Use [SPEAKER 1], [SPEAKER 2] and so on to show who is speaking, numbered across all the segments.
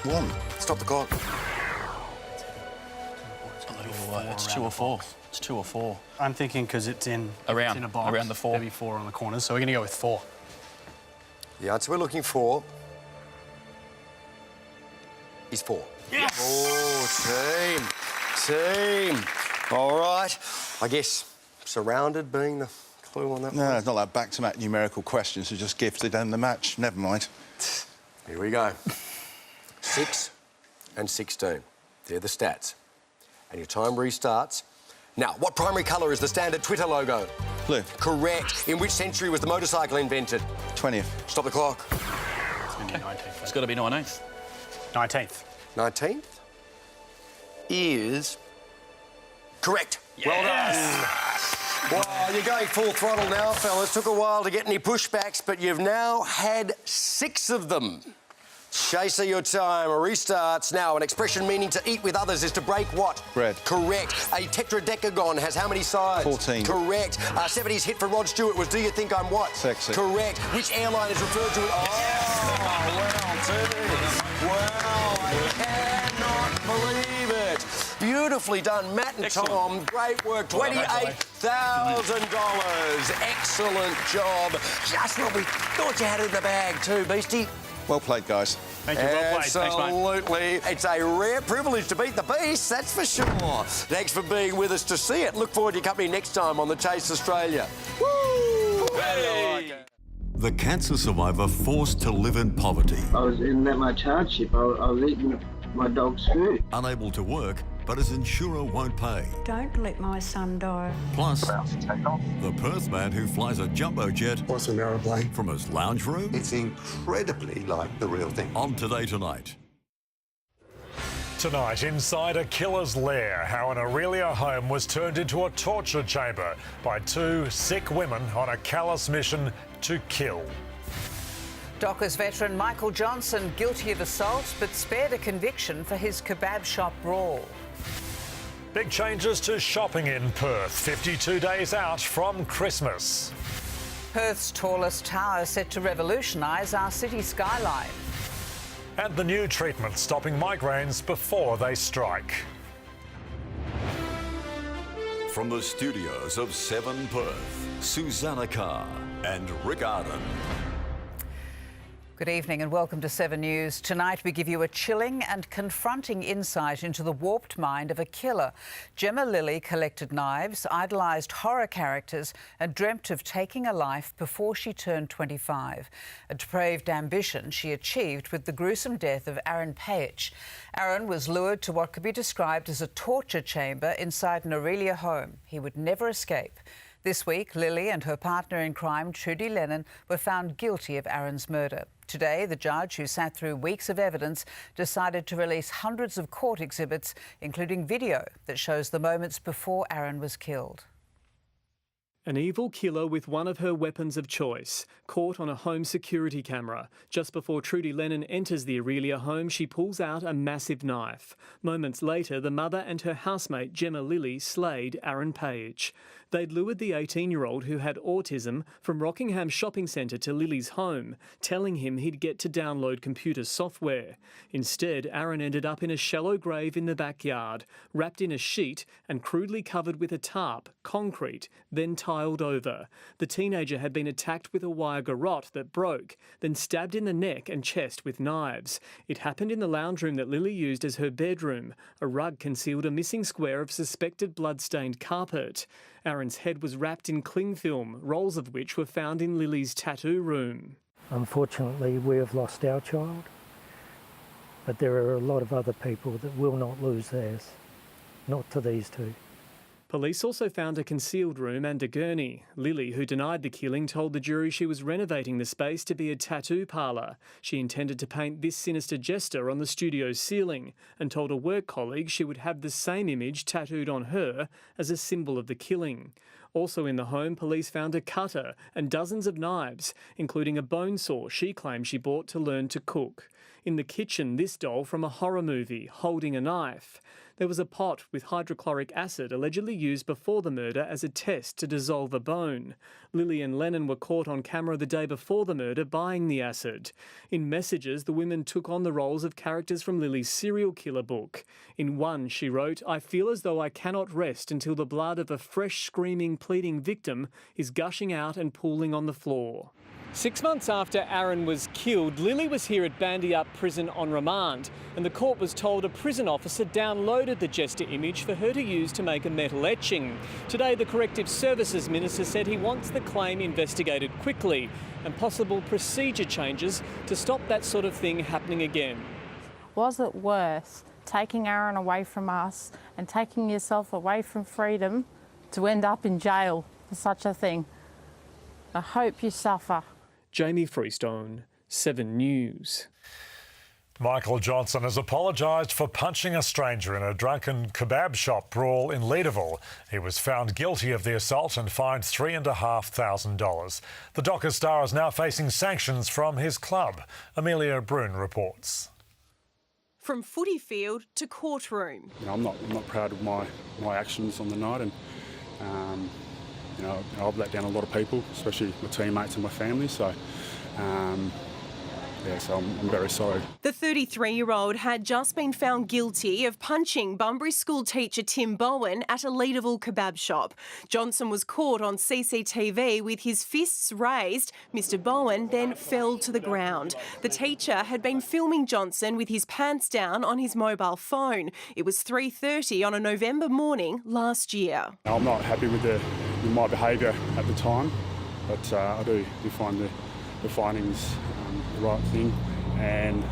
[SPEAKER 1] 1.
[SPEAKER 2] Stop the clock.
[SPEAKER 3] It's 2 or 4. It's 2 or 4.
[SPEAKER 4] I'm thinking because it's in
[SPEAKER 3] Around
[SPEAKER 4] a box.
[SPEAKER 3] the 4.
[SPEAKER 4] Maybe 4 on the corners, so we're going to go with 4.
[SPEAKER 2] The answer we're looking for is 4.
[SPEAKER 3] Yes!
[SPEAKER 2] Oh, team. All right. I guess surrounded being the clue on that
[SPEAKER 1] No,
[SPEAKER 2] one.
[SPEAKER 1] it's not that back-to-back numerical questions are just gifted and the match. Never mind.
[SPEAKER 2] Here we go. 6 and 16. They're the stats. And your time restarts. Now, what primary colour is the standard Twitter logo?
[SPEAKER 1] Blue.
[SPEAKER 2] Correct. In which century was the motorcycle invented?
[SPEAKER 1] 20th.
[SPEAKER 2] Stop the clock.
[SPEAKER 4] It's going to be 19th.
[SPEAKER 3] It's got to be 19th.
[SPEAKER 4] 19th.
[SPEAKER 2] 19th is correct. Well done. Well, you're going full throttle now, fellas. Took a while to get any pushbacks, but you've now had 6 of them. Chaser, your time restarts now. An expression meaning to eat with others is to break what?
[SPEAKER 1] Bread.
[SPEAKER 2] Correct. A tetradecagon has how many sides?
[SPEAKER 1] 14.
[SPEAKER 2] Correct. 70s hit for Rod Stewart was Do You Think I'm What?
[SPEAKER 1] Sexy.
[SPEAKER 2] Correct. Which airline is referred to as... Oh, well, I cannot believe it. Beautifully done, Matt and
[SPEAKER 3] Excellent.
[SPEAKER 2] Tom. Great work. $28,000. Excellent job. Just what we thought you had in the bag too, Beastie.
[SPEAKER 1] Well played, guys.
[SPEAKER 4] Thank you. Well played. Thanks, mate.
[SPEAKER 2] Absolutely. It's a rare privilege to beat the beast, that's for sure. Thanks for being with us to see it. Look forward to your company next time on The Chase Australia. Woo!
[SPEAKER 3] Hey!
[SPEAKER 5] The cancer survivor forced to live in poverty.
[SPEAKER 6] I was in that much hardship. I was eating my dog's food.
[SPEAKER 5] Unable to work, but his insurer won't pay.
[SPEAKER 7] Don't let my son die.
[SPEAKER 5] Plus, the Perth man who flies a jumbo jet
[SPEAKER 8] What's an aeroplane?
[SPEAKER 5] from his lounge room
[SPEAKER 8] It's incredibly like the real thing.
[SPEAKER 5] on Today Tonight.
[SPEAKER 9] Tonight, inside a killer's lair, how an Aurelia home was turned into a torture chamber by 2 sick women on a callous mission to kill.
[SPEAKER 10] Dockers veteran Michael Johnson guilty of assault but spared a conviction for his kebab shop brawl.
[SPEAKER 9] Big changes to shopping in Perth, 52 days out from Christmas.
[SPEAKER 10] Perth's tallest tower set to revolutionise our city skyline.
[SPEAKER 9] And the new treatment stopping migraines before they strike.
[SPEAKER 5] From the studios of 7 Perth, Susanna Carr and Rick Arden.
[SPEAKER 10] Good evening and welcome to 7 News. Tonight we give you a chilling and confronting insight into the warped mind of a killer. Gemma Lilly collected knives, idolised horror characters and dreamt of taking a life before she turned 25. A depraved ambition she achieved with the gruesome death of Aaron Page. Aaron was lured to what could be described as a torture chamber inside an Aurelia home. He would never escape. This week, Lilly and her partner in crime, Trudy Lennon, were found guilty of Aaron's murder. Today, the judge, who sat through weeks of evidence, decided to release hundreds of court exhibits, including video that shows the moments before Aaron was killed.
[SPEAKER 11] An evil killer with one of her weapons of choice, caught on a home security camera. Just before Trudy Lennon enters the Aurelia home, she pulls out a massive knife. Moments later, the mother and her housemate Gemma Lilly slayed Aaron Page. They'd lured the 18-year-old who had autism from Rockingham Shopping Centre to Lily's home, telling him he'd get to download computer software. Instead, Aaron ended up in a shallow grave in the backyard, wrapped in a sheet and crudely covered with a tarp, concrete, then tiled over. The teenager had been attacked with a wire garrote that broke, then stabbed in the neck and chest with knives. It happened in the lounge room that Lily used as her bedroom. A rug concealed a missing square of suspected blood-stained carpet. Aaron's head was wrapped in cling film, rolls of which were found in Lily's tattoo room.
[SPEAKER 12] Unfortunately, we have lost our child, but there are a lot of other people that will not lose theirs, not to these 2.
[SPEAKER 11] Police also found a concealed room and a gurney. Lily, who denied the killing, told the jury she was renovating the space to be a tattoo parlour. She intended to paint this sinister jester on the studio's ceiling and told a work colleague she would have the same image tattooed on her as a symbol of the killing. Also in the home, police found a cutter and dozens of knives, including a bone saw she claimed she bought to learn to cook. In the kitchen, this doll from a horror movie, holding a knife. There was a pot with hydrochloric acid allegedly used before the murder as a test to dissolve a bone. Lily and Lennon were caught on camera the day before the murder buying the acid. In messages, the women took on the roles of characters from Lily's serial killer book. In one, she wrote, "I feel as though I cannot rest until the blood of a fresh, screaming, pleading victim is gushing out and pooling on the floor." 6 months after Aaron was killed, Lily was here at Bandyup Prison on remand, and the court was told a prison officer downloaded the Jester image for her to use to make a metal etching. Today, the Corrective Services Minister said he wants the claim investigated quickly and possible procedure changes to stop that sort of thing happening again.
[SPEAKER 13] Was it worth taking Aaron away from us and taking yourself away from freedom to end up in jail for such a thing? I hope you suffer.
[SPEAKER 11] Jamie Freestone, 7 News.
[SPEAKER 9] Michael Johnson has apologised for punching a stranger in a drunken kebab shop brawl in Leederville. He was found guilty of the assault and fined $3,500. The Docker star is now facing sanctions from his club. Amelia Brune reports.
[SPEAKER 14] From footy field to courtroom.
[SPEAKER 15] I'm not proud of my actions on the night, and I've let down a lot of people, especially my teammates and my family. So, so I'm very sorry.
[SPEAKER 14] The 33-year-old had just been found guilty of punching Bunbury school teacher Tim Bowen at a Leederville kebab shop. Johnson was caught on CCTV with his fists raised. Mr. Bowen then fell to the ground. The teacher had been filming Johnson with his pants down on his mobile phone. It was 3:30 on a November morning last year.
[SPEAKER 15] I'm not happy with my behaviour at the time, but I do find the findings the right thing, and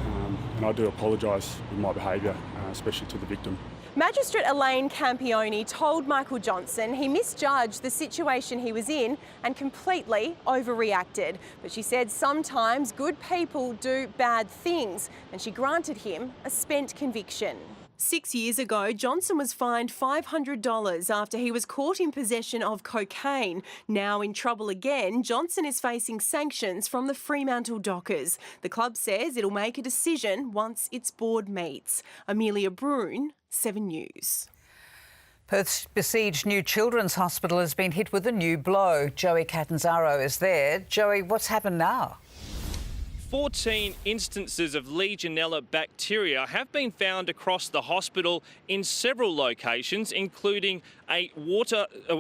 [SPEAKER 15] I do apologise with my behaviour, especially to the victim.
[SPEAKER 14] Magistrate Elaine Campione told Michael Johnson he misjudged the situation he was in and completely overreacted. But she said sometimes good people do bad things, and she granted him a spent conviction. 6 years ago, Johnson was fined $500 after he was caught in possession of cocaine. Now in trouble again, Johnson is facing sanctions from the Fremantle Dockers. The club says it'll make a decision once its board meets. Amelia Brune, 7 News.
[SPEAKER 10] Perth's besieged new children's hospital has been hit with a new blow. Joey Catanzaro is there. Joey, what's happened now?
[SPEAKER 16] 14 instances of Legionella bacteria have been found across the hospital in several locations, including a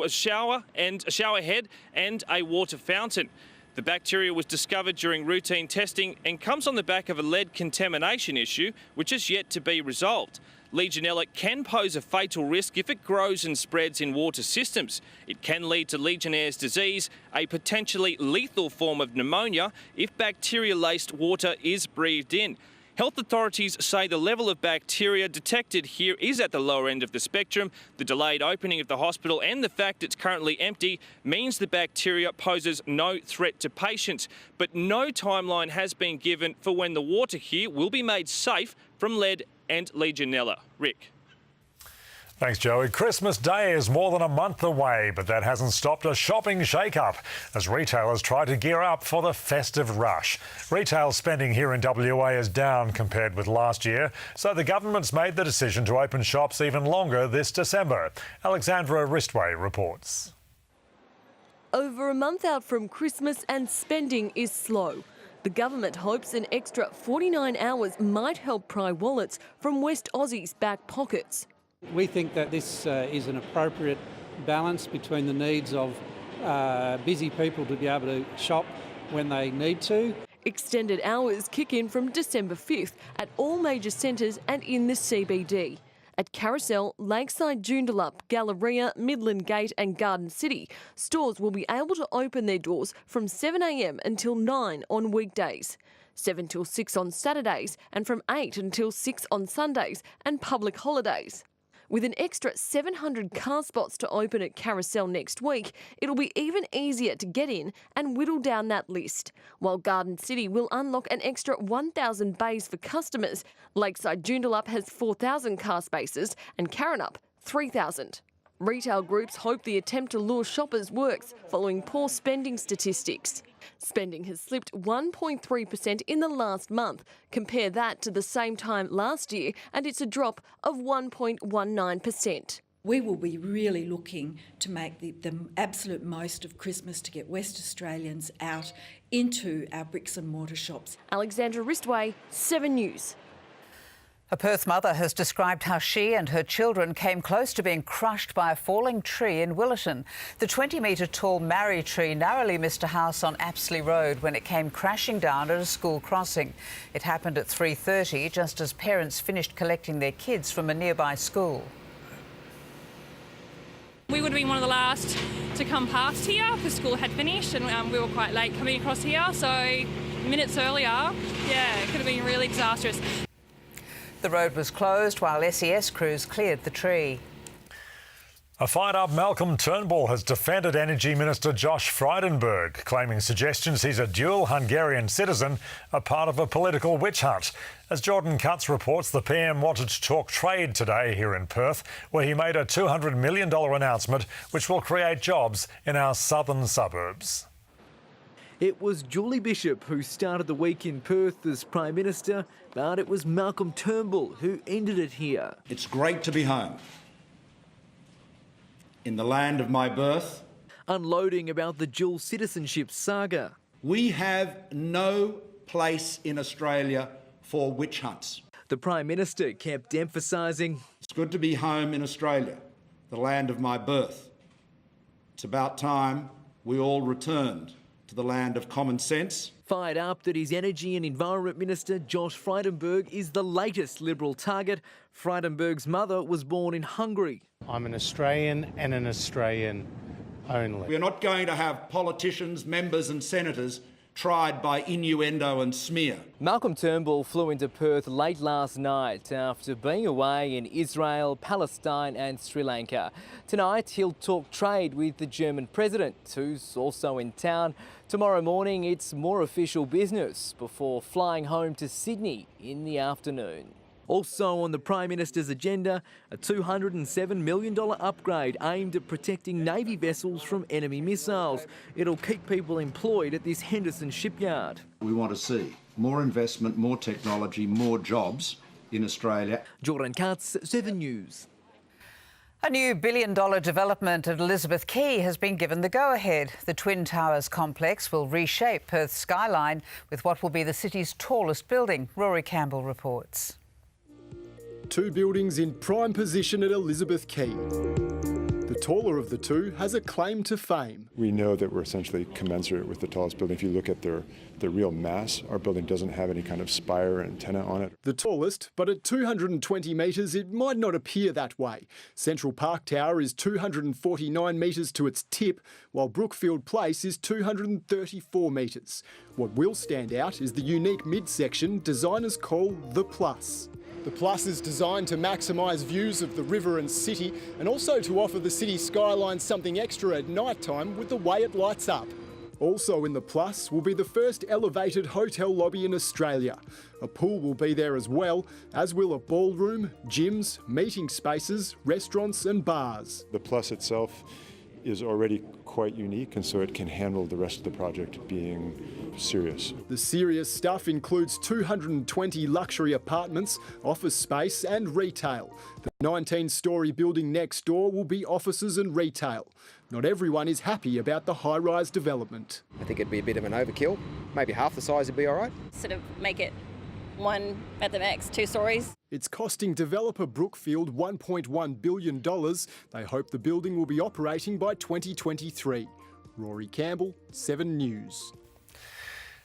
[SPEAKER 16] shower head and a water fountain. The bacteria was discovered during routine testing and comes on the back of a lead contamination issue, which is yet to be resolved. Legionella can pose a fatal risk if it grows and spreads in water systems. It can lead to Legionnaire's disease, a potentially lethal form of pneumonia if bacteria-laced water is breathed in. Health authorities say the level of bacteria detected here is at the lower end of the spectrum. The delayed opening of the hospital and the fact it's currently empty means the bacteria poses no threat to patients. But no timeline has been given for when the water here will be made safe from lead and Legionella. Rick.
[SPEAKER 9] Thanks, Joey. Christmas Day is more than a month away, but that hasn't stopped a shopping shake-up as retailers try to gear up for the festive rush. Retail spending here in WA is down compared with last year, so the government's made the decision to open shops even longer this December. Alexandra Ristway reports.
[SPEAKER 17] Over a month out from Christmas and spending is slow. The government hopes an extra 49 hours might help pry wallets from West Aussies' back pockets.
[SPEAKER 18] We think that this is an appropriate balance between the needs of busy people to be able to shop when they need to.
[SPEAKER 17] Extended hours kick in from December 5th at all major centres and in the CBD. At Carousel, Lakeside, Joondalup, Galleria, Midland Gate and Garden City, stores will be able to open their doors from 7 a.m. until 9 on weekdays, 7 till 6 on Saturdays and from 8 until 6 on Sundays and public holidays. With an extra 700 car spots to open at Carousel next week, it'll be even easier to get in and whittle down that list. While Garden City will unlock an extra 1,000 bays for customers, Lakeside Joondalup has 4,000 car spaces and Karrinyup 3,000. Retail groups hope the attempt to lure shoppers works following poor spending statistics. Spending has slipped 1.3% in the last month. Compare that to the same time last year and it's a drop of 1.19%.
[SPEAKER 7] We will be really looking to make the absolute most of Christmas to get West Australians out into our bricks and mortar shops.
[SPEAKER 17] Alexandra Ristway, 7 News.
[SPEAKER 10] A Perth mother has described how she and her children came close to being crushed by a falling tree in Willerton. The 20-metre tall marri tree narrowly missed a house on Apsley Road when it came crashing down at a school crossing. It happened at 3:30, just as parents finished collecting their kids from a nearby school.
[SPEAKER 13] We would have been one of the last to come past here because school had finished and we were quite late coming across here. So minutes earlier, it could have been really disastrous.
[SPEAKER 10] The road was closed while SES crews cleared the tree.
[SPEAKER 9] A fired-up Malcolm Turnbull has defended Energy Minister Josh Frydenberg, claiming suggestions he's a dual Hungarian citizen are part of a political witch hunt. As Jordan Cutts reports, the PM wanted to talk trade today here in Perth, where he made a $200 million announcement which will create jobs in our southern suburbs.
[SPEAKER 19] It was Julie Bishop who started the week in Perth as Prime Minister, but it was Malcolm Turnbull who ended it here.
[SPEAKER 20] It's great to be home, in the land of my birth.
[SPEAKER 19] Unloading about the dual citizenship saga.
[SPEAKER 20] We have no place in Australia for witch hunts.
[SPEAKER 19] The Prime Minister kept emphasising,
[SPEAKER 20] it's good to be home in Australia, the land of my birth. It's about time we all returned to the land of common sense.
[SPEAKER 19] Fired up that his Energy and Environment Minister Josh Frydenberg is the latest Liberal target. Frydenberg's mother was born in Hungary.
[SPEAKER 4] I'm an Australian and an Australian only.
[SPEAKER 20] We're not going to have politicians, members and senators tried by innuendo and smear.
[SPEAKER 19] Malcolm Turnbull flew into Perth late last night after being away in Israel, Palestine and Sri Lanka. Tonight he'll talk trade with the German president, who's also in town. Tomorrow morning it's more official business before flying home to Sydney in the afternoon. Also on the Prime Minister's agenda, a $207 million upgrade aimed at protecting Navy vessels from enemy missiles. It'll keep people employed at this Henderson shipyard.
[SPEAKER 20] We want to see more investment, more technology, more jobs in Australia.
[SPEAKER 19] Jordan Cutts, 7 News.
[SPEAKER 10] A new billion-dollar development at Elizabeth Quay has been given the go-ahead. The Twin Towers complex will reshape Perth's skyline with what will be the city's tallest building. Rory Campbell reports.
[SPEAKER 21] 2 buildings in prime position at Elizabeth Quay. The taller of the two has a claim to fame.
[SPEAKER 15] We know that we're essentially commensurate with the tallest building. If you look at the real mass, our building doesn't have any kind of spire or antenna on it.
[SPEAKER 21] The tallest, but at 220 metres it might not appear that way. Central Park Tower is 249 metres to its tip, while Brookfield Place is 234 metres. What will stand out is the unique midsection designers call the Plus. The Plus is designed to maximise views of the river and city and also to offer the city skyline something extra at night time with the way it lights up. Also in the Plus will be the first elevated hotel lobby in Australia. A pool will be there as well, as will a ballroom, gyms, meeting spaces, restaurants and bars.
[SPEAKER 15] The Plus itself is already quite unique, and so it can handle the rest of the project being serious.
[SPEAKER 21] The serious stuff includes 220 luxury apartments, office space and retail. The 19-storey building next door will be offices and retail. Not everyone is happy about the high-rise development.
[SPEAKER 22] I think it'd be a bit of an overkill. Maybe half the size would be all right.
[SPEAKER 23] Sort of make it 1 at the max, 2 storeys.
[SPEAKER 21] It's costing developer Brookfield $1.1 billion. They hope the building will be operating by 2023. Rory Campbell, 7 News.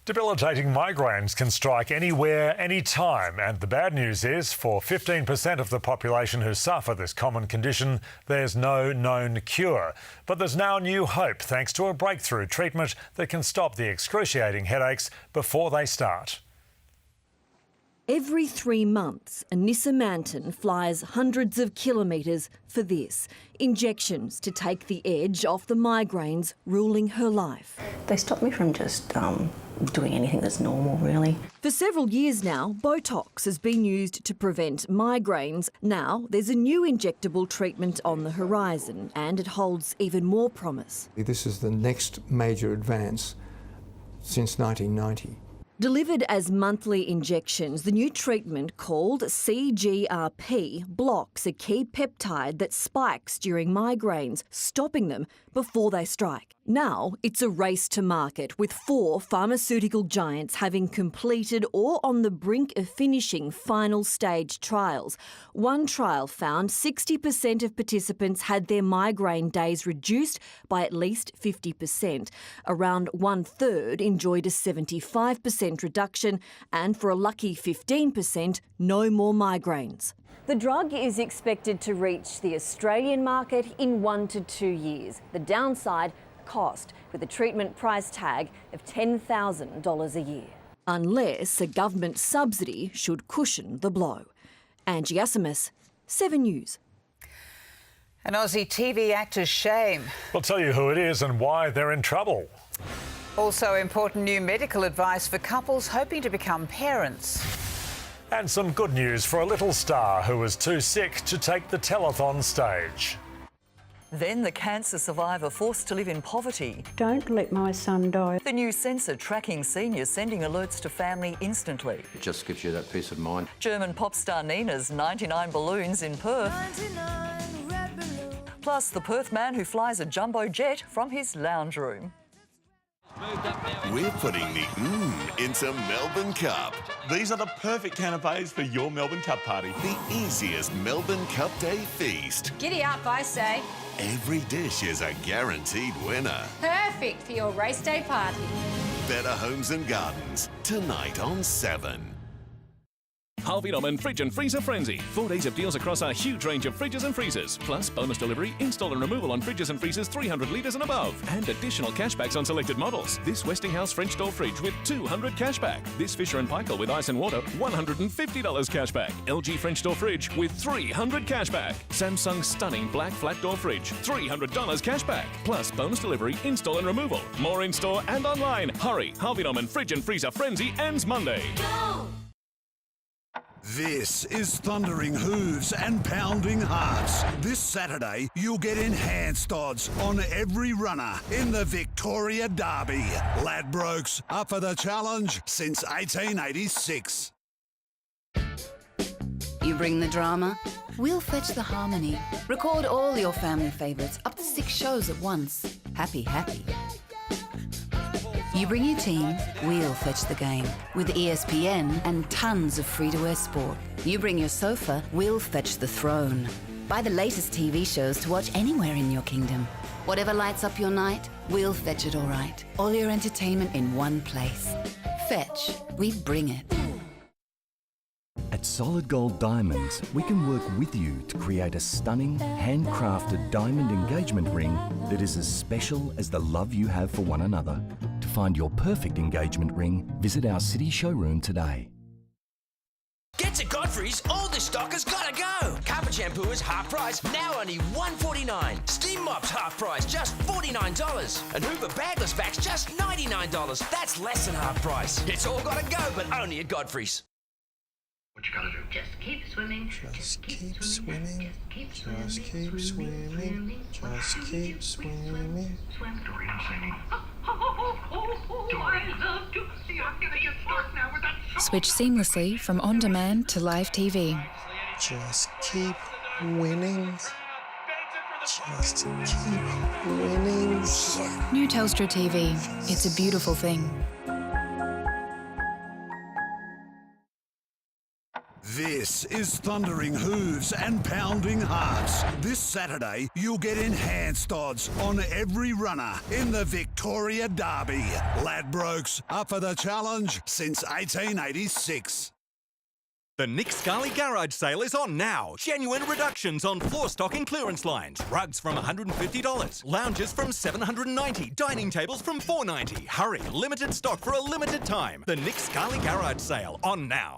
[SPEAKER 9] Debilitating migraines can strike anywhere, anytime, and the bad news is for 15% of the population who suffer this common condition, there's no known cure. But there's now new hope thanks to a breakthrough treatment that can stop the excruciating headaches before they start.
[SPEAKER 1] Every 3 months, Anissa Manton flies hundreds of kilometres for this. Injections to take the edge off the migraines ruling her life.
[SPEAKER 2] They stopped me from just doing anything that's normal, really.
[SPEAKER 1] For several years now, Botox has been used to prevent migraines. Now there's a new injectable treatment on the horizon, and it holds even more promise.
[SPEAKER 3] This is the next major advance since 1990.
[SPEAKER 1] Delivered as monthly injections, the new treatment called CGRP blocks a key peptide that spikes during migraines, stopping them before they strike. Now it's a race to market, with 4 pharmaceutical giants having completed or on the brink of finishing final stage trials. One trial found 60% of participants had their migraine days reduced by at least 50%. Around 1/3 enjoyed a 75% reduction, and for a lucky 15%, no more migraines. The drug is expected to reach the Australian market in 1 to 2 years. The downside, cost, with a treatment price tag of $10,000 a year. Unless a government subsidy should cushion the blow. Angie Asimus, 7 News.
[SPEAKER 10] An Aussie TV actor's shame.
[SPEAKER 9] We'll tell you who it is and why they're in trouble.
[SPEAKER 10] Also important new medical advice for couples hoping to become parents.
[SPEAKER 9] And some good news for a little star who was too sick to take the telethon stage.
[SPEAKER 24] Then the cancer survivor forced to live in poverty.
[SPEAKER 25] Don't let my son die.
[SPEAKER 24] The new sensor tracking seniors, sending alerts to family instantly.
[SPEAKER 26] It just gives you that peace of mind.
[SPEAKER 24] German pop star Nina's 99 balloons in Perth. Plus the Perth man who flies a jumbo jet from his lounge room.
[SPEAKER 27] We're putting the into Melbourne Cup.
[SPEAKER 28] These are the perfect canapes for your Melbourne Cup party.
[SPEAKER 27] The easiest Melbourne Cup Day feast.
[SPEAKER 29] Giddy up, I say.
[SPEAKER 27] Every dish is a guaranteed winner.
[SPEAKER 29] Perfect for your race day party.
[SPEAKER 27] Better Homes and Gardens, tonight on 7.
[SPEAKER 30] Harvey Norman Fridge and Freezer Frenzy. 4 days of deals across our huge range of fridges and freezers. Plus bonus delivery, install and removal on fridges and freezers 300 litres and above. And additional cashbacks on selected models. This Westinghouse French door fridge with 200 cashback. This Fisher & Paykel with ice and water, $150 cashback. LG French door fridge with 300 cashback. Samsung stunning black flat door fridge, $300 cashback. Plus bonus delivery, install and removal. More in store and online. Hurry, Harvey Norman Fridge and Freezer Frenzy ends Monday.
[SPEAKER 29] Go!
[SPEAKER 31] This is thundering hooves and pounding hearts. This Saturday, you'll get enhanced odds on every runner in the Victoria Derby. Ladbrokes up for the challenge since 1886.
[SPEAKER 32] You bring the drama, we'll fetch the harmony. Record all your family favourites, up to 6 shows at once. Happy, happy. You bring your team, we'll fetch the game. With ESPN and tons of free-to-air sport. You bring your sofa, we'll fetch the throne. Buy the latest TV shows to watch anywhere in your kingdom. Whatever lights up your night, we'll fetch it all right. All your entertainment in one place. Fetch, we bring it.
[SPEAKER 33] At Solid Gold Diamonds, we can work with you to create a stunning, handcrafted diamond engagement ring that is as special as the love you have for one another. To find your perfect engagement ring, visit our city showroom today.
[SPEAKER 34] Get to Godfrey's, all the stock has got to go. Carpet shampoo is half price, now only $1.49. Steam mops half price, just $49. And Hoover bagless vacs, just $99. That's less than half price. It's all got to go, but only at Godfrey's.
[SPEAKER 35] What you gotta do? Just keep swimming.
[SPEAKER 36] Just keep swimming. Just keep swimming. Just keep swimming.
[SPEAKER 35] Swim. Doreen singing. I love to see. I'm gonna get stuck now with that song.
[SPEAKER 37] Switch seamlessly from on-demand to live TV.
[SPEAKER 36] Just keep winning. Just keep winning.
[SPEAKER 37] New Telstra TV. It's a beautiful thing.
[SPEAKER 31] This is thundering hooves and pounding hearts. This Saturday, you'll get enhanced odds on every runner in the Victoria Derby. Ladbrokes up for the challenge since 1886.
[SPEAKER 38] The Nick Scali Garage Sale is on now. Genuine reductions on floor stock and clearance lines. Rugs from $150. Lounges from $790. Dining tables from $490. Hurry, limited stock for a limited time. The Nick Scali Garage Sale on now.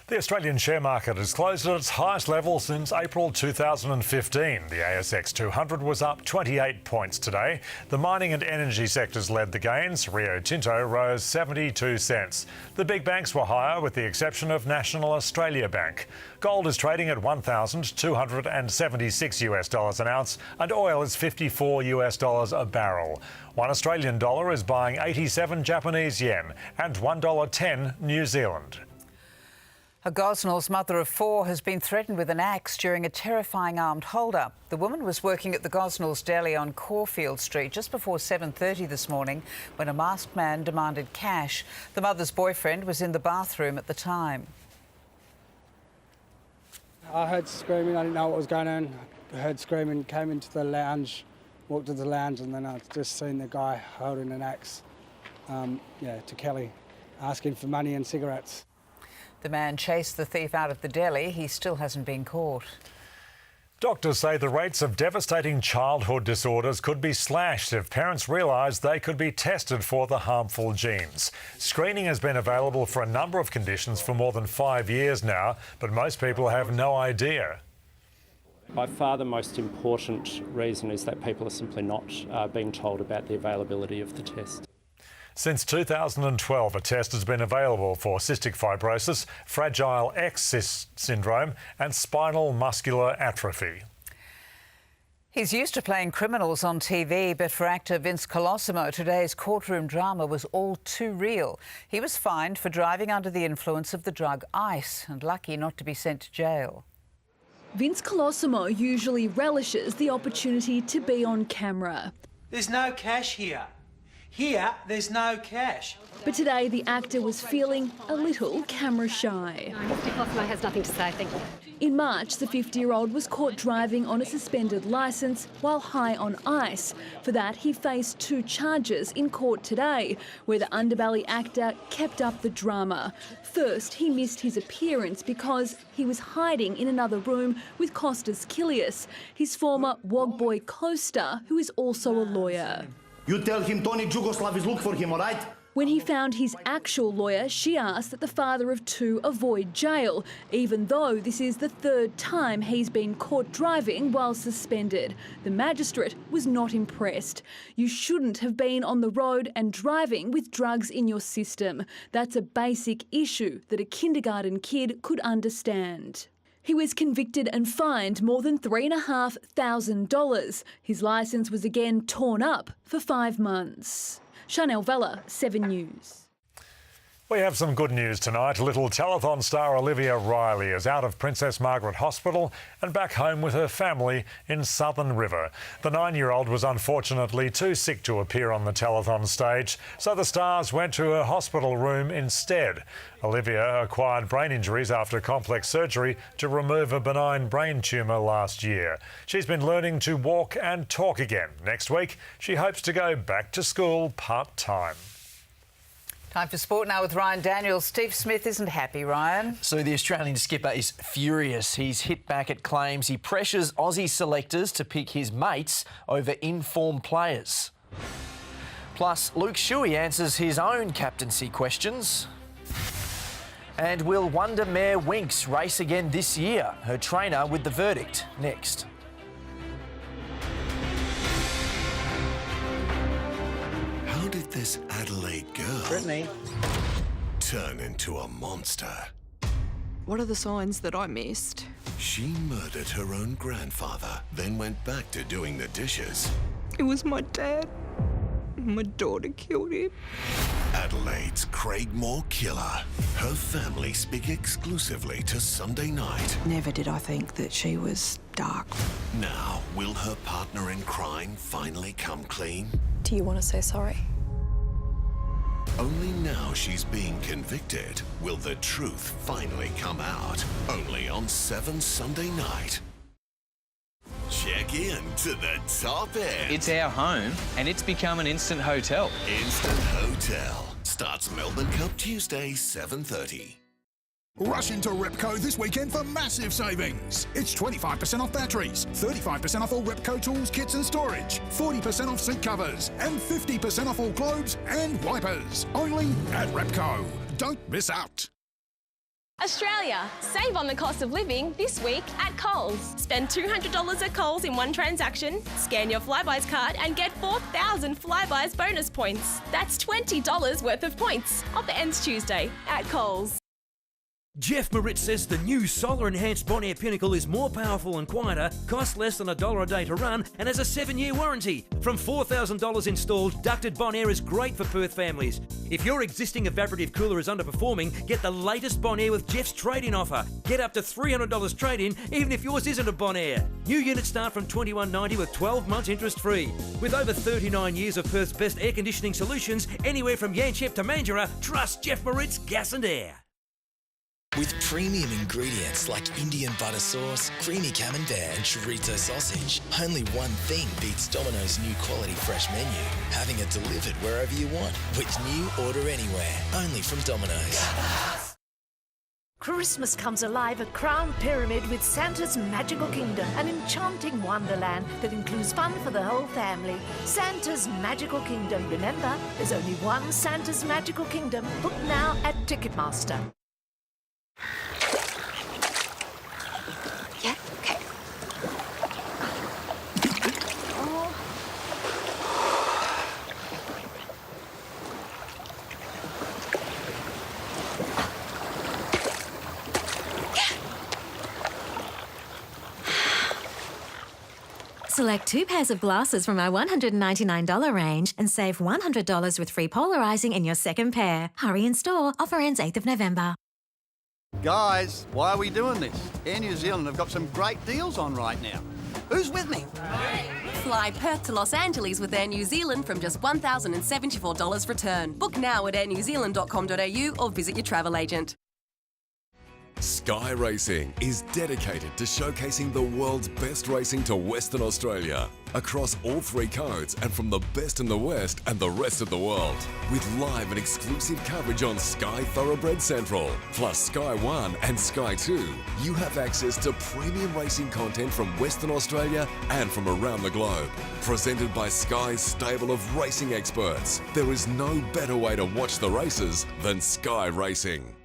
[SPEAKER 9] The Australian share market has closed at its highest level since April 2015. The ASX 200 was up 28 points today. The mining and energy sectors led the gains. Rio Tinto rose 72 cents. The big banks were higher, with the exception of National Australia Bank. Gold is trading at $1,276 an ounce, and oil is $54 a barrel. $1 Australian dollar is buying 87 Japanese yen and $1.10 New Zealand.
[SPEAKER 10] A Gosnell's mother of four has been threatened with an axe during a terrifying armed hold-up. The woman was working at the Gosnell's Deli on Caulfield Street just before 7:30 this morning when a masked man demanded cash. The mother's boyfriend was in the bathroom at the time.
[SPEAKER 4] I heard screaming. I didn't know what was going on. I heard screaming, came into the lounge, walked to the lounge, and then I just seen the guy holding an axe, to Kelly, asking for money and cigarettes.
[SPEAKER 10] The man chased the thief out of the deli. He still hasn't been caught.
[SPEAKER 9] Doctors say the rates of devastating childhood disorders could be slashed if parents realise they could be tested for the harmful genes. Screening has been available for a number of conditions for more than 5 years now, but most people have no idea.
[SPEAKER 5] By far the most important reason is that people are simply not being told about the availability of the test.
[SPEAKER 9] Since 2012, a test has been available for cystic fibrosis, Fragile X syndrome and spinal muscular atrophy.
[SPEAKER 10] He's used to playing criminals on TV, but for actor Vince Colosimo, today's courtroom drama was all too real. He was fined for driving under the influence of the drug ice and lucky not to be sent to jail.
[SPEAKER 6] Vince Colosimo usually relishes the opportunity to be on camera.
[SPEAKER 7] There's no cash here. Here, there's no cash.
[SPEAKER 6] But today, the actor was feeling a little camera shy.
[SPEAKER 29] Mr. Colosimo has nothing to say, thank you.
[SPEAKER 6] In March, the 50-year-old was caught driving on a suspended licence while high on ice. For that, he faced 2 charges in court today, where the underbelly actor kept up the drama. First, he missed his appearance because he was hiding in another room with Kostas Kilias, his former Wogboy co-star, who is also a lawyer.
[SPEAKER 8] You tell him Tony Jugoslav is looking for him, all right?
[SPEAKER 6] When he found his actual lawyer, she asked that the father of 2 avoid jail, even though this is the 3rd time he's been caught driving while suspended. The magistrate was not impressed. You shouldn't have been on the road and driving with drugs in your system. That's a basic issue that a kindergarten kid could understand. He was convicted and fined more than $3,500. His licence was again torn up for 5 months. Chanel Vella, 7 News.
[SPEAKER 9] We have some good news tonight. Little telethon star Olivia Riley is out of Princess Margaret Hospital and back home with her family in Southern River. The 9-year-old was unfortunately too sick to appear on the telethon stage, so the stars went to her hospital room instead. Olivia acquired brain injuries after complex surgery to remove a benign brain tumour last year. She's been learning to walk and talk again. Next week, she hopes to go back to school part-time.
[SPEAKER 10] Time for sport now with Ryan Daniels. Steve Smith isn't happy, Ryan.
[SPEAKER 11] So the Australian skipper is furious. He's hit back at claims he pressures Aussie selectors to pick his mates over in-form players. Plus, Luke Shuey answers his own captaincy questions. And will Wonder Mare Winks race again this year? Her trainer with the verdict next.
[SPEAKER 27] How did this Adelaide girl
[SPEAKER 7] Brittany
[SPEAKER 27] turn into a monster?
[SPEAKER 12] What are the signs that I missed?
[SPEAKER 27] She murdered her own grandfather, then went back to doing the dishes.
[SPEAKER 12] It was my dad. My daughter killed him.
[SPEAKER 27] Adelaide's Craig Moore killer. Her family speak exclusively to Sunday Night.
[SPEAKER 12] Never did I think that she was dark.
[SPEAKER 27] Now, will her partner in crime finally come clean?
[SPEAKER 12] Do you want to say sorry?
[SPEAKER 27] Only now she's being convicted will the truth finally come out. Only on 7 Sunday Night. Check in to the top end.
[SPEAKER 13] It's our home, and it's become an instant hotel.
[SPEAKER 27] Instant Hotel starts Melbourne Cup Tuesday, 7:30.
[SPEAKER 31] Rush into Repco this weekend for massive savings. It's 25% off batteries, 35% off all Repco tools, kits and storage, 40% off seat covers, and 50% off all globes and wipers. Only at Repco. Don't miss out.
[SPEAKER 1] Australia, save on the cost of living this week at Coles. Spend $200 at Coles in one transaction, scan your Flybuys card and get 4,000 Flybuys bonus points. That's $20 worth of points. Offer ends Tuesday at Coles.
[SPEAKER 2] Jeff Moritz says the new solar-enhanced Bonaire Pinnacle is more powerful and quieter, costs less than $1 a day to run, and has a 7-year warranty. From $4,000 installed, ducted Bonaire is great for Perth families. If your existing evaporative cooler is underperforming, get the latest Bonaire with Jeff's trade-in offer. Get up to $300 trade-in, even if yours isn't a Bonaire. New units start from $21.90 with 12 months interest-free. With over 39 years of Perth's best air conditioning solutions, anywhere from Yanchep to Mandurah, trust Jeff Moritz Gas and Air.
[SPEAKER 3] With premium ingredients like Indian butter sauce, creamy camembert and chorizo sausage, only one thing beats Domino's new quality fresh menu, having it delivered wherever you want with new Order Anywhere, only from Domino's.
[SPEAKER 14] Christmas comes alive at Crown Pyramid with Santa's Magical Kingdom, an enchanting wonderland that includes fun for the whole family. Santa's Magical Kingdom. Remember, there's only one Santa's Magical Kingdom. Book now at Ticketmaster. Yeah, okay. Oh.
[SPEAKER 15] Select 2 pairs of glasses from our $199 range and save $100 with free polarising in your second pair. Hurry in store. Offer ends 8th of November.
[SPEAKER 16] Guys, why are we doing this? Air New Zealand have got some great deals on right now. Who's with me?
[SPEAKER 17] Fly Perth to Los Angeles with Air New Zealand from just $1,074 return. Book now at airnewzealand.com.au or visit your travel agent.
[SPEAKER 27] Sky Racing is dedicated to showcasing the world's best racing to Western Australia across all 3 codes and from the best in the West and the rest of the world. With live and exclusive coverage on Sky Thoroughbred Central, plus Sky 1 and Sky 2, you have access to premium racing content from Western Australia and from around the globe. Presented by Sky's stable of racing experts, there is no better way to watch the races than Sky Racing.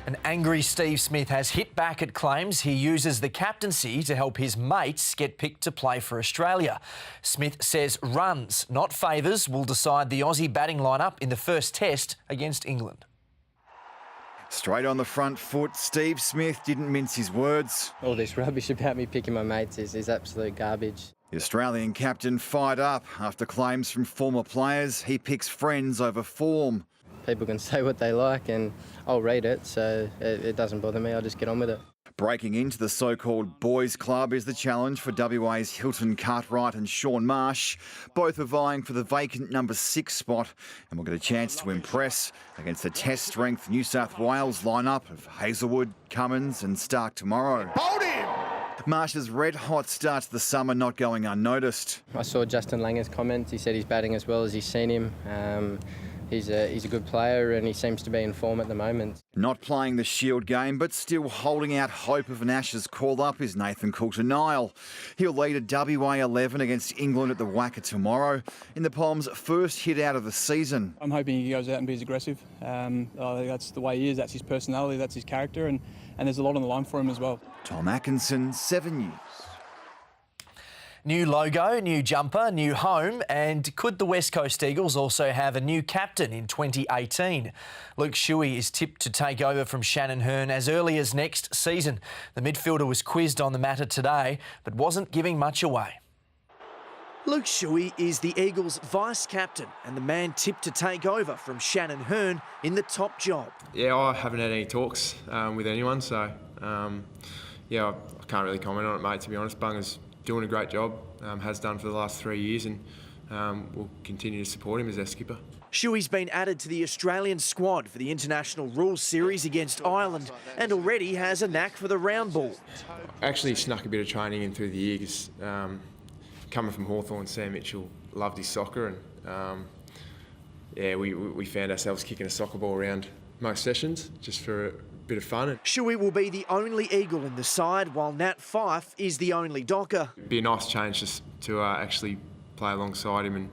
[SPEAKER 11] An angry Steve Smith has hit back at claims he uses the captaincy to help his mates get picked to play for Australia. Smith says runs, not favours, will decide the Aussie batting lineup in the first test against England.
[SPEAKER 18] Straight on the front foot, Steve Smith didn't mince his words.
[SPEAKER 19] All this rubbish about me picking my mates is absolute garbage.
[SPEAKER 18] The Australian captain fired up after claims from former players he picks friends over form.
[SPEAKER 19] People can say what they like and I'll read it, so it doesn't bother me. I'll just get on with it.
[SPEAKER 18] Breaking into the so-called boys' club is the challenge for WA's Hilton Cartwright and Sean Marsh. Both are vying for the vacant number 6 spot and will get a chance to impress against the test-strength New South Wales lineup of Hazelwood, Cummins and Stark tomorrow. Hold him! Marsh's red-hot start to the summer not going unnoticed.
[SPEAKER 19] I saw Justin Langer's comments. He said he's batting as well as he's seen him. He's a good player and he seems to be in form at the moment.
[SPEAKER 18] Not playing the Shield game, but still holding out hope of an Ashes call-up is Nathan Coulter-Nile. He'll lead a WA 11 against England at the Wacker tomorrow in the Poms' first hit out of the season.
[SPEAKER 20] I'm hoping he goes out and be as aggressive. I think that's the way he is, that's his personality, that's his character, and there's a lot on the line for him as well.
[SPEAKER 18] Tom Atkinson, 7 News.
[SPEAKER 11] New logo, new jumper, new home, and could the West Coast Eagles also have a new captain in 2018? Luke Shuey is tipped to take over from Shannon Hurn as early as next season. The midfielder was quizzed on the matter today, but wasn't giving much away.
[SPEAKER 21] Luke Shuey is the Eagles' vice-captain and the man tipped to take over from Shannon Hurn in the top job.
[SPEAKER 22] Yeah, I haven't had any talks with anyone, so yeah, I can't really comment on it, mate, to be honest. Bunga's doing a great job, has done for the last 3 years, and we'll continue to support him as our skipper.
[SPEAKER 21] Shuey's been added to the Australian squad for the International Rules Series against Ireland and already has a knack for the round ball.
[SPEAKER 22] I actually snuck a bit of training in through the year because coming from Hawthorn, Sam Mitchell loved his soccer, and yeah, we found ourselves kicking a soccer ball around most sessions just for a bit of fun.
[SPEAKER 21] Shuey will be the only Eagle in the side, while Nat Fyfe is the only Docker.
[SPEAKER 22] It'd be a nice change just to actually play alongside him and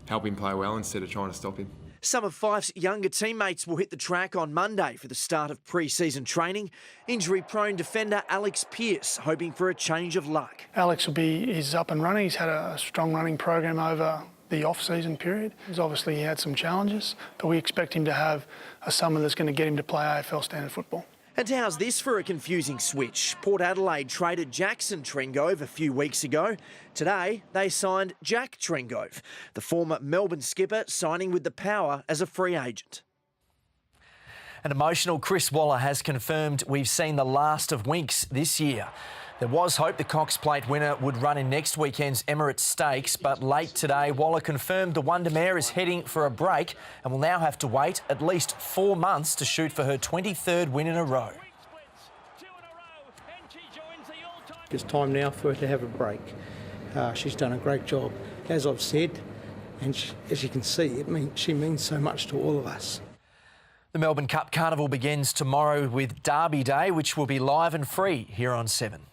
[SPEAKER 22] help him play well instead of trying to stop him.
[SPEAKER 21] Some of Fife's younger teammates will hit the track on Monday for the start of pre-season training. Injury-prone defender Alex Pearce hoping for a change of luck.
[SPEAKER 4] Alex he's up and running. He's had a strong running program over the off-season period. Obviously he had some challenges, but we expect him to have a summer that's going to get him to play AFL standard football.
[SPEAKER 21] And how's this for a confusing switch? Port Adelaide traded Jackson Trengove a few weeks ago. Today, they signed Jack Trengove, the former Melbourne skipper signing with the Power as a free agent.
[SPEAKER 11] An emotional Chris Waller has confirmed we've seen the last of Winks this year. There was hope the Cox Plate winner would run in next weekend's Emirates Stakes, but late today, Waller confirmed the Wonder Mare is heading for a break and will now have to wait at least 4 months to shoot for her 23rd win in a row.
[SPEAKER 5] It's time now for her to have a break. She's done a great job. As I've said, and as you can see, she means so much to all of us.
[SPEAKER 11] The Melbourne Cup Carnival begins tomorrow with Derby Day, which will be live and free here on 7.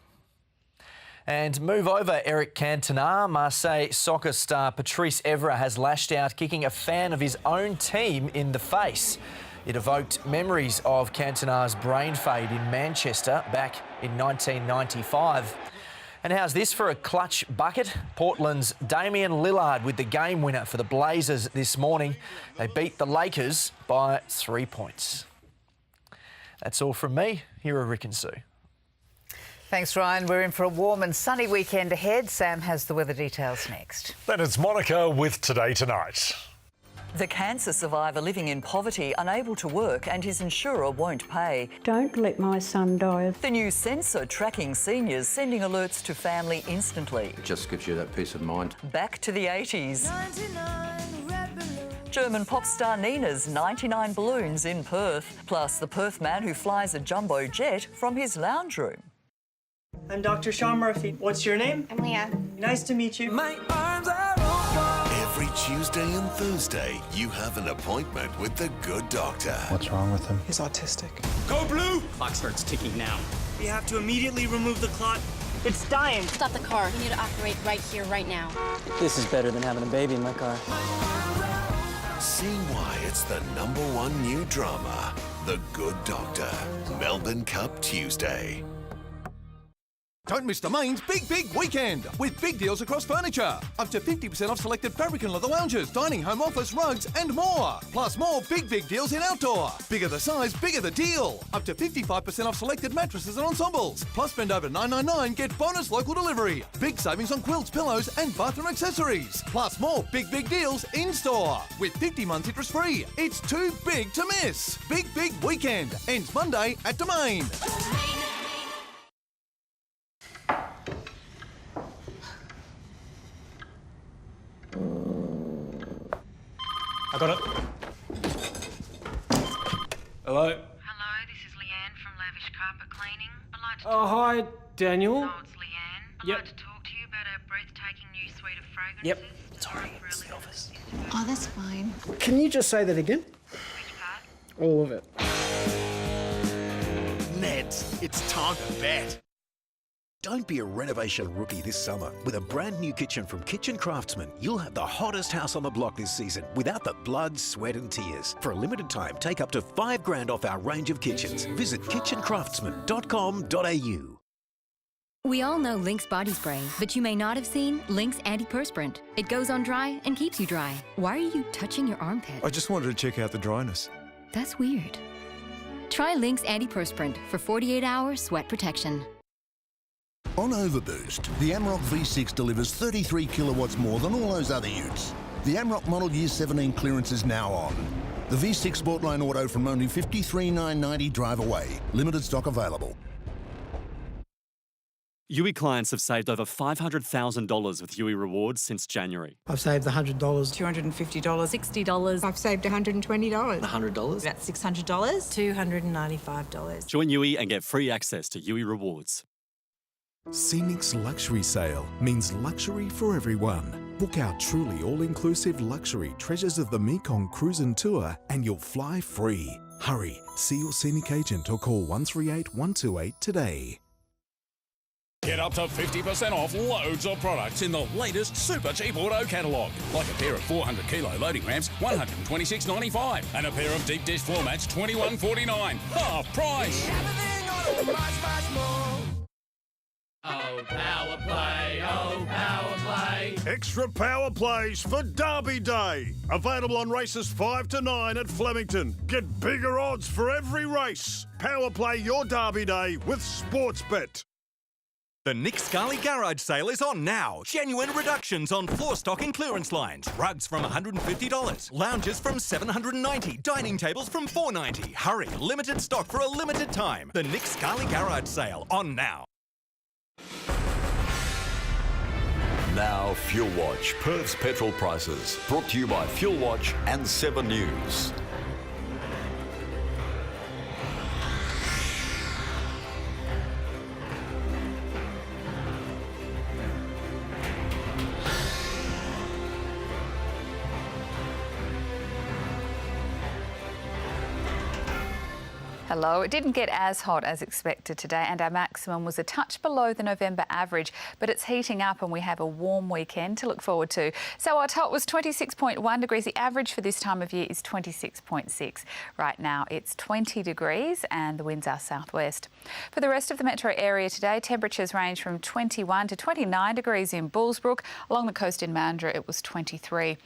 [SPEAKER 11] And move over Eric Cantona. Marseille soccer star Patrice Evra has lashed out, kicking a fan of his own team in the face. It evoked memories of Cantona's brain fade in Manchester back in 1995. And how's this for a clutch bucket? Portland's Damian Lillard with the game winner for the Blazers this morning. They beat the Lakers by 3 points. That's all from me. Here are Rick and Sue.
[SPEAKER 10] Thanks, Ryan. We're in for a warm and sunny weekend ahead. Sam has the weather details next.
[SPEAKER 9] Then it's Monica with Today Tonight.
[SPEAKER 6] The cancer survivor living in poverty, unable to work, and his insurer won't pay.
[SPEAKER 8] Don't let my son die.
[SPEAKER 6] The new sensor tracking seniors, sending alerts to family instantly.
[SPEAKER 23] It just gives you that peace of mind.
[SPEAKER 6] Back to the 80s. German pop star Nina's 99 balloons in Perth, plus the Perth man who flies a jumbo jet from his lounge room.
[SPEAKER 24] I'm Dr. Sean Murphy. What's your name?
[SPEAKER 25] I'm Leah.
[SPEAKER 24] Nice to meet you.
[SPEAKER 25] My arms are open.
[SPEAKER 26] Every Tuesday and Thursday, you have an appointment with the good doctor.
[SPEAKER 28] What's wrong with him?
[SPEAKER 24] He's autistic.
[SPEAKER 28] Go blue! Clock starts ticking now.
[SPEAKER 24] We have to immediately remove the clot. It's dying.
[SPEAKER 25] Stop the car. We need to operate right here, right now.
[SPEAKER 28] This is better than having a baby in my car.
[SPEAKER 26] See why it's the #1 new drama, The Good Doctor. Melbourne Cup Tuesday.
[SPEAKER 29] Don't miss the Main's Big Weekend with big deals across furniture. Up to 50% off selected fabric and leather lounges, dining, home office, rugs and more. Plus more big deals in outdoor. Bigger the size, bigger the deal. Up to 55% off selected mattresses and ensembles. Plus spend over $9.99, get bonus local delivery. Big savings on quilts, pillows and bathroom accessories. Plus more big deals in store. With 50 months interest free. It's too big to miss. Big Weekend. Ends Monday at Domain.
[SPEAKER 24] I got it. Hello?
[SPEAKER 29] Hello, this is Leanne from Lavish Carpet Cleaning. I'd like to
[SPEAKER 24] Oh, hi, Daniel.
[SPEAKER 29] Oh, it's Leanne. I'd
[SPEAKER 24] Yep.
[SPEAKER 29] like to talk to you about our breathtaking new suite of fragrances.
[SPEAKER 24] Yep. It's alright. It's the office.
[SPEAKER 29] Oh, that's fine.
[SPEAKER 24] Can you just say that again? All of it.
[SPEAKER 30] Neds, it's time to bet. Don't be a renovation rookie this summer. With a brand new kitchen from Kitchen Craftsman, you'll have the hottest house on the block this season without the blood, sweat and tears. For a limited time, take up to $5,000 off our range of kitchens. Visit kitchencraftsman.com.au.
[SPEAKER 32] We all know Lynx body spray, but you may not have seen Lynx antiperspirant. It goes on dry and keeps you dry. Why are you touching your armpit?
[SPEAKER 33] I just wanted to check out the dryness.
[SPEAKER 32] That's weird. Try Lynx antiperspirant for 48-hour sweat protection.
[SPEAKER 31] On Overboost, the AMROC V6 delivers 33 kilowatts more than all those other utes. The AMROC Model Year 17 clearance is now on. The V6 Sportline Auto from only $53,990 drive away. Limited stock available.
[SPEAKER 34] Yui clients have saved over $500,000 with Yui Rewards since January.
[SPEAKER 35] I've saved $100.
[SPEAKER 36] $250. $60. I've saved $120.
[SPEAKER 34] $100.
[SPEAKER 36] About $600. $295.
[SPEAKER 34] Join Yui and get free access to Yui Rewards.
[SPEAKER 37] Scenic's luxury sale means luxury for everyone. Book our truly all-inclusive luxury Treasures of the Mekong cruise and tour and you'll fly free. Hurry, see your Scenic agent or call 138 128 today.
[SPEAKER 1] Get up to 50% off loads of products in the latest super cheap auto catalogue. Like a pair of 400 kilo loading ramps, $126.95. And a pair of deep dish floor mats, $21.49. Half price.
[SPEAKER 2] Oh, power play, oh, power play.
[SPEAKER 31] Extra power plays for Derby Day. Available on races 5 to 9 at Flemington. Get bigger odds for every race. Power play your Derby Day with Sportsbet.
[SPEAKER 3] The Nick Scali Garage sale is on now. Genuine reductions on floor stock and clearance lines. Rugs from $150. Lounges from $790. Dining tables from $490. Hurry, limited stock for a limited time. The Nick Scali Garage sale on now.
[SPEAKER 4] Now Fuel Watch, Perth's petrol prices. Brought to you by Fuel Watch and 7 News.
[SPEAKER 7] Hello. It didn't get as hot as expected today, and our maximum was a touch below the November average, but it's heating up and we have a warm weekend to look forward to. So our top was 26.1 degrees. The average for this time of year is 26.6. Right now it's 20 degrees and the winds are southwest. For the rest of the metro area today, temperatures range from 21 to 29 degrees in Bullsbrook. Along the coast in Mandurah, it was 23.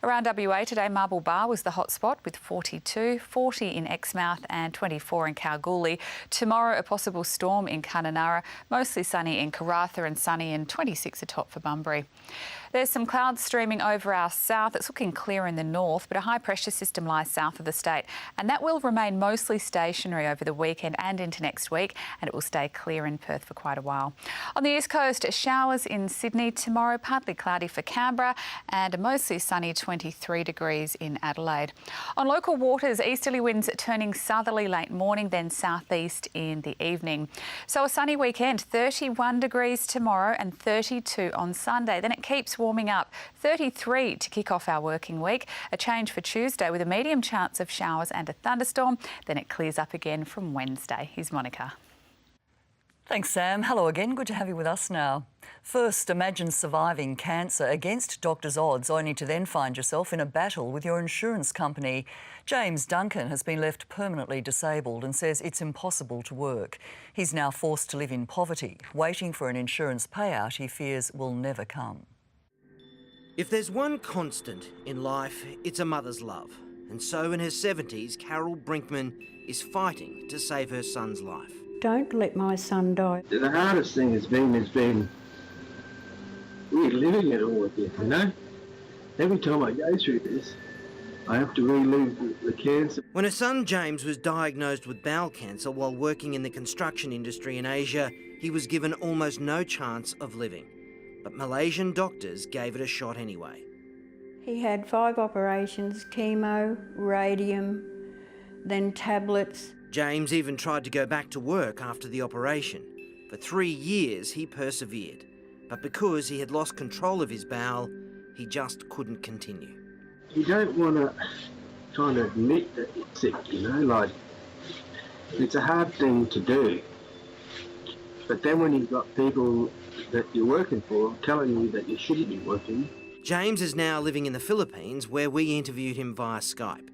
[SPEAKER 7] Around WA today, Marble Bar was the hot spot with 42, 40 in Exmouth and 24 in Kalgoorlie. Tomorrow, a possible storm in Kununurra, mostly sunny in Karratha and sunny and 26 atop for Bunbury. There's some clouds streaming over our south. It's looking clear in the north, but a high pressure system lies south of the state, and that will remain mostly stationary over the weekend and into next week, and it will stay clear in Perth for quite a while. On the east coast, showers in Sydney tomorrow, partly cloudy for Canberra, and a mostly sunny 23 degrees in Adelaide. On local waters, easterly winds turning southerly late morning, then southeast in the evening. So a sunny weekend, 31 degrees tomorrow and 32 on Sunday. Then it keeps warming up, 33 to kick off our working week. A change for Tuesday with a medium chance of showers and a thunderstorm. Then it clears up again from Wednesday. Here's Monica.
[SPEAKER 6] Thanks, Sam. Hello again. Good to have you with us now. First, imagine surviving cancer against doctors' odds, only to then find yourself in a battle with your insurance company. James Duncan has been left permanently disabled and says it's impossible to work. He's now forced to live in poverty, waiting for an insurance payout he fears will never come.
[SPEAKER 21] If there's one constant in life, it's a mother's love. And so in her 70s, Carol Brinkman is fighting to save her son's life.
[SPEAKER 8] Don't let my son die.
[SPEAKER 12] The hardest thing has been reliving it all again, you know? Every time I go through this, I have to relive the cancer.
[SPEAKER 21] When her son James was diagnosed with bowel cancer while working in the construction industry in Asia, he was given almost no chance of living. But Malaysian doctors gave it a shot anyway.
[SPEAKER 8] He had 5 operations, chemo, radium, then tablets.
[SPEAKER 21] James even tried to go back to work after the operation. For 3 years he persevered, but because he had lost control of his bowel, he just couldn't continue.
[SPEAKER 12] You don't want to kind of admit that you're sick, you know, like, it's a hard thing to do. But then when you've got people that you're working for telling you that you shouldn't be working.
[SPEAKER 21] James is now living in the Philippines, where we interviewed him via Skype.